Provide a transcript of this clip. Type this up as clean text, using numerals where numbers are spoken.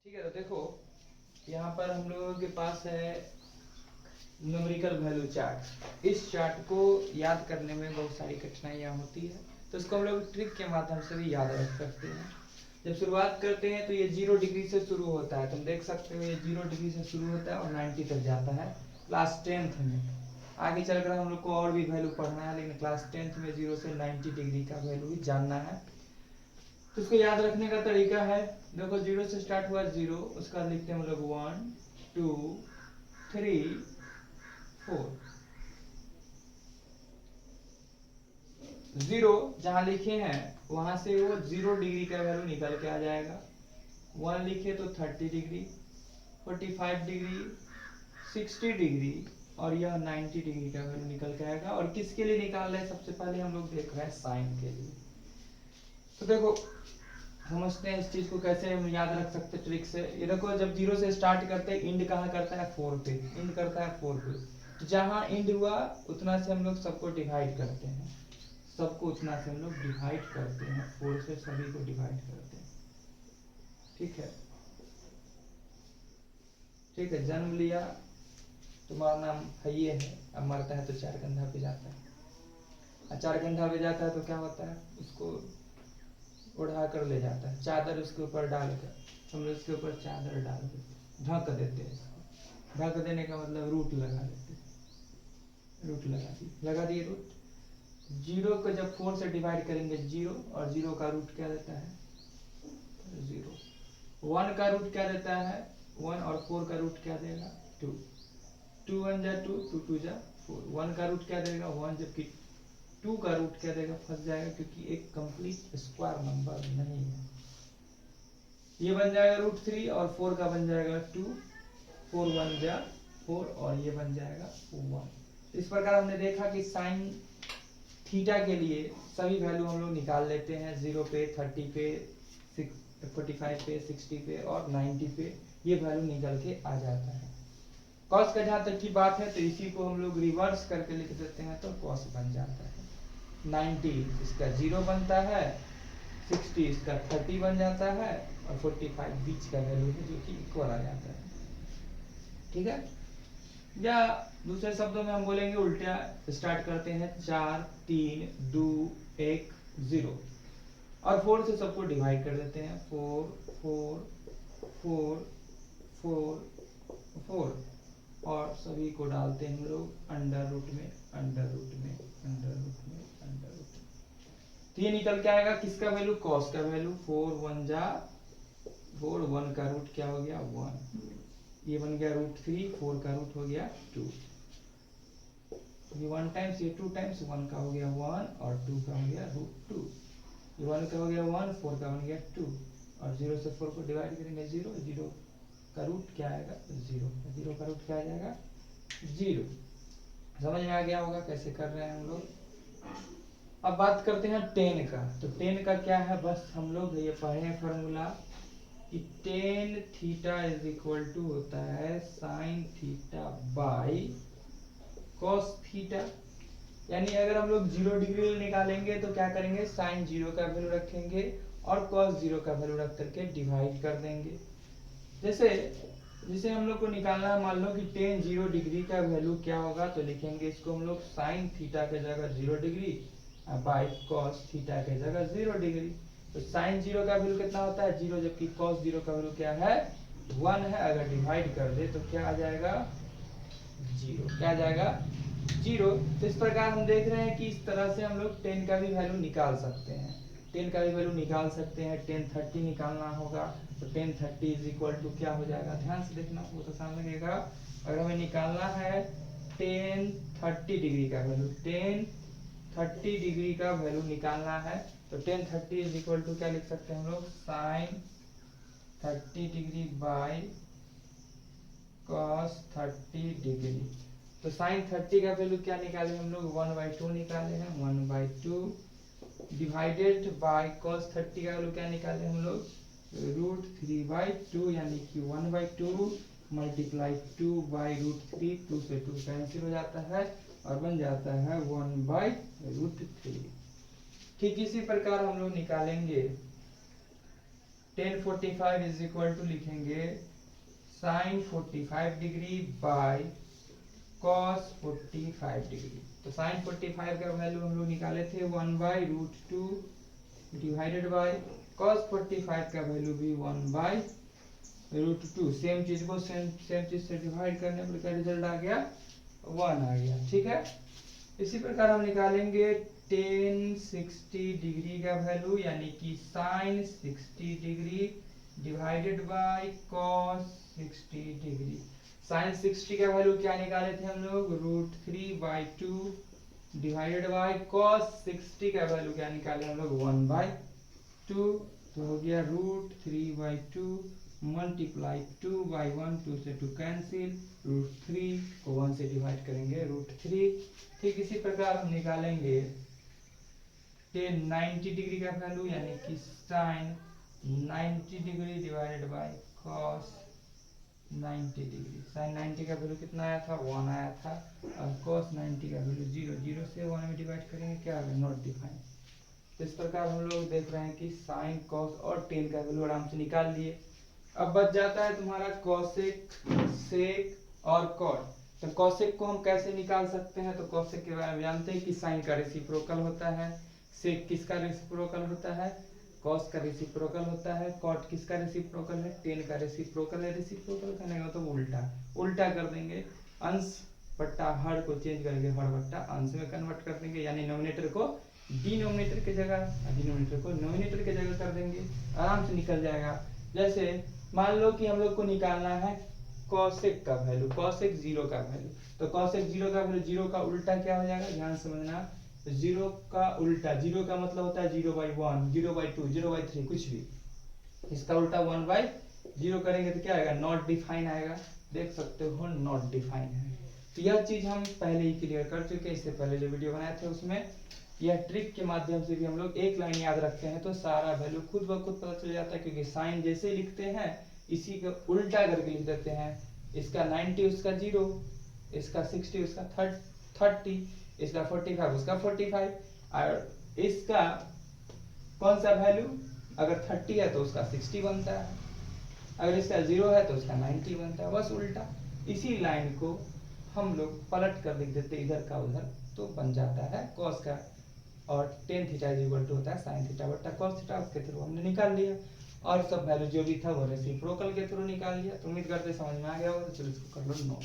ठीक है, तो देखो यहाँ पर हम लोगों के पास है न्यूमेरिकल वैल्यू चार्ट। इस चार्ट को याद करने में बहुत सारी कठिनाइयाँ होती है, तो इसको हम लोग ट्रिक के माध्यम से भी याद रख सकते हैं। जब शुरुआत करते हैं तो ये 0 डिग्री से शुरू होता है, तुम देख सकते हो ये 0 डिग्री से शुरू होता है और 90 तक जाता है क्लास 10th में। आगे चलकर हम लोग को और भी वैल्यू पढ़ना है, लेकिन क्लास 10th में 0 से 90 डिग्री का वैल्यू ही जानना है। तो इसको याद रखने का तरीका है, देखो 0 से स्टार्ट हुआ 0, उसका बाद लिखते हैं हम लोग 1 2 3 4। 0 जहां लिखे हैं वहां से वो 0 डिग्री का वैल्यू निकल के आ जाएगा। 1 लिखे तो 30 डिग्री, 45 डिग्री, 60 डिग्री और यह 90 डिग्री का वैल्यू निकल के आएगा। और किसके लिए निकाल रहे हैं, सबसे पहले हम लोग देख रहे हैं साइन के लिए। तो देखो समझते हैं इस चीज को कैसे हम याद रख सकते हैं ट्रिक से। ये देखो जब 0 से स्टार्ट करते हैं, इंड कहाँ करता है 4 पे, इंड करता है 4 पे। तो जहां इंड हुआ उतना से हम लोग सबको डिवाइड करते हैं, सबको उतना से हम लोग डिवाइड करते हैं, 4 से सभी को डिवाइड करते हैं। ठीक है, ठीक है। जन्म लिया, तुम्हारा नाम है ये है, अब मरता है तो चार कंधा पे जाता है। और चार कंधा पे जाता है तो क्या होता है, उसको उड़ा कर ले जाता है, चादर उसके ऊपर डालकर हम लोग उसके ऊपर चादर डाल देते, ढक देते हैं इसको। ढक देने का मतलब रूट लगा देते, रूट लगा दिए रूट। 0 को जब 4 से डिवाइड करेंगे 0, और 0 का रूट क्या देता है 0। 1 का रूट क्या देता है 1, और 4 का रूट क्या देगा 2। 2 1 जा 2, 2 2 जा 4। 1 का रूट क्या देगा 1, जबकि 2 का रूट क्या देगा, फंस जाएगा क्योंकि एक कंप्लीट स्क्वायर नंबर नहीं है। ये बन जाएगा √3 और 4 का बन जाएगा 2, 4 1 जा 4 और ये बन जाएगा 1। इस प्रकार हमने देखा कि साइन थीटा के लिए सभी वैल्यू हम लोग निकाल लेते हैं, 0 पे, 30 पे, 45 पे, 60 पे और 90 पे ये वैल्यू निकल के आ जाता है। कॉस का जहां तक की बात है तो इसी को हम लोग रिवर्स करके लिख देते हैं तो कॉस बन जाता है। 90 इसका 0 बनता है, 60 इसका 30 बन जाता है और 45 बीच का वैल्यू है जो कि इक्वल आ जाता है। ठीक है, या दूसरे शब्दों में हम बोलेंगे उल्टा स्टार्ट करते हैं 4 3 2 1 0 और 4 से सबको डिवाइड कर देते हैं, 4 4 4 4 4 और सभी को डालते हैं हम लोग अंडर रूट में, अंडर रूट में, अंडर रूट में, अंडर रूट में। तो ये निकल के आएगा किसका वैल्यू, कॉस का वैल्यू। 4 1 जा 4, 1 का रूट क्या हो गया 1, ये बन गया √3, 4 का रूट हो गया 2। ये 1 टाइम्स ये 2 टाइम्स, 1 का हो गया 1 और 2 का हो गया √2। ये 1 का हो गया 1, 4 का बन गया 2 और 0 से 4 को डिवाइड करेंगे 0, 0 का रूट क्या आएगा 0, 0 का रूट क्या आ जाएगा 0। समझ में आ गया होगा कैसे कर रहे हैं हम लोग। अब बात करते हैं टेन का। तो टेन का क्या है, बस हम लोग ये पढ़े हैं फॉर्मूला कि tan theta is equal to होता है sine theta by cos theta. यानी अगर हम लोग 0 डिग्री निकालेंगे तो क्या करेंगे, साइन 0 का वैल्यू रखेंगे और कॉस 0 का वैल्यू रख करके डिवाइड कर देंगे। जैसे हम लोग को निकालना है, मान लो कि टेन 0 डिग्री का वैल्यू क्या होगा, तो लिखेंगे इसको हम लोग साइन थीटा के जगह 0 डिग्री बाई कॉस थीटा के जगह 0 डिग्री। तो साइन 0 का वैल्यू कितना होता है 0, जबकि कॉस 0 का वैल्यू क्या है 1 है। अगर डिवाइड कर दे तो क्या आ जाएगा 0, क्या आ जाएगा 0। तो इस प्रकार हम देख रहे हैं कि इस तरह से हम लोग 10 का भी वैल्यू निकाल सकते हैं, 10 का भी वैल्यू निकाल सकते हैं। 10 30 निकालना होगा तो 10 30 इज इक्वल टू क्या हो जाएगा, ध्यान से देखना बहुत आसान लगेगा। अगर हमें निकालना है 10 30 डिग्री का वैल्यू, 10 30 डिग्री का वैल्यू निकालना है तो 10 30 इज इक्वल टू क्या लिख सकते हैं हम लोग, sine 30 degree by cos 30 degree. तो साइन 30 का वैल्यू क्या निकाले हम लोग 1/2 निकाले हैं, 1/2 डिवाइडेड बाय कॉस 30 का वैल्यू क्या निकाले हम लोग √3/2, यानी कि 1/2 मल्टीप्लाई 2/√3, 2 से 2 कैंसिल हो जाता है और बन जाता है 1/√3। ठीक इसी प्रकार हम लोग निकालेंगे टेन 45 इज इक्वल टू लिखेंगे sine 45 degree by cos 45 degree. तो साइन 45 का वैल्यू हम लोग निकाले थे 1/√2 डिवाइडेड बाय कॉस 45 का वैल्यू भी 1/√2। सेम चीज को सेम चीज से डिवाइड करने पर क्या रिजल्ट आ गया, 1 आ गया। ठीक है, इसी प्रकार हम निकालेंगे टेन 60 डिग्री का वैल्यू, यानी कि sine 60 degree divided by cos 60 degree. Sine 60 का वैल्यू क्या निकाले थे हम लोग, √3/2 डिवाइडेड बाय कॉस 60 का वैल्यू क्या निकाले हम लोग, 1/2। तो हो गया √3/2 मल्टीप्लाई 2/1, 2 से 2 कैंसिल, √3 को 1 से डिवाइड करेंगे √3। ठीक इसी प्रकार हम निकालेंगे टेन 90 डिग्री का वैल्यू, यानी कि sine 90 degree divided by cos 90 degree. Sine 90 का वैल्यू कितना आया था, 1 आया था, और कॉस 90 का वैल्यू 0, 0 से 1 में डिवाइड करेंगे क्या आएगा, नॉट डिफाइन। तो इस प्रकार हम लोग देख रहे हैं कि साइन कॉस और टेन का वैल्यू आराम से निकाल लिए। अब बच जाता है तुम्हारा कॉसेक, सेक और कॉट। तो कॉसेक को हम कैसे निकाल सकते हैं, तो कॉसेक के बारे में जानते हैं कि साइन का रेसिप्रोकल होता है, सेक किसका रेसिप्रोकल होता है, कॉस का रेसिप्रोकल होता है, कॉट किसका रेसिप्रोकल है, टेन का रेसिप्रोकल है। रेसिप्रोकल करने का तो उल्टा कर देंगे, अंश बट्टा हर को चेंज करेंगे, हर बट्टा अंश में कन्वर्ट कर देंगे, यानी नोमिनेटर को डिनोमिनेटर की जगह, डिनोमिनेटर को नोमिनेटर की जगह कर देंगे, आराम से निकल जाएगा। जैसे मान लो कि हम लोग को निकालना है कॉसेक का वैल्यू, कॉसेक 0 का वैल्यू। तो कॉसेक 0 का वैल्यू, 0 का उल्टा क्या हो जाएगा, ध्यान समझना। 0 का उल्टा, 0 का मतलब होता है 0/1, 0/2, 0/3, कुछ भी। इसका उल्टा 1/0 करेंगे तो क्या आएगा, नॉट डिफाइन आएगा। देख सकते हो नॉट डिफाइन है। तो यह चीज हम पहले ही क्लियर कर चुके हैं, इससे पहले जो वीडियो बनाए थे उसमें। यह ट्रिक के माध्यम से भी हम लोग एक लाइन याद रखते हैं तो सारा वैल्यू खुद ब खुद पता चल जाता है, क्योंकि साइन जैसे लिखते हैं इसी को उल्टा करके लिख देते हैं। इसका 90 उसका 0, इसका 60 उसका 30, इसका 45 उसका 45, और इसका कौन सा वैल्यू, अगर 30 है तो उसका 60 बनता है, अगर इसका 0 है तो उसका 90 बनता है, बस उल्टा। इसी लाइन को हम लोग पलट कर लिख देते इधर का उधर, तो बन जाता है कॉस का, और tan theta is equal to होता है साइन थीटा बट्टा कॉस थीटा। उसके थ्रू हमने निकाल लिया, और सब वैल्यू जो भी था वो रेसिप्रोकल के थ्रू निकाल लिया। तो उम्मीद करते समझ में आ गया होगा, तो चलो इसको कर लो नोट।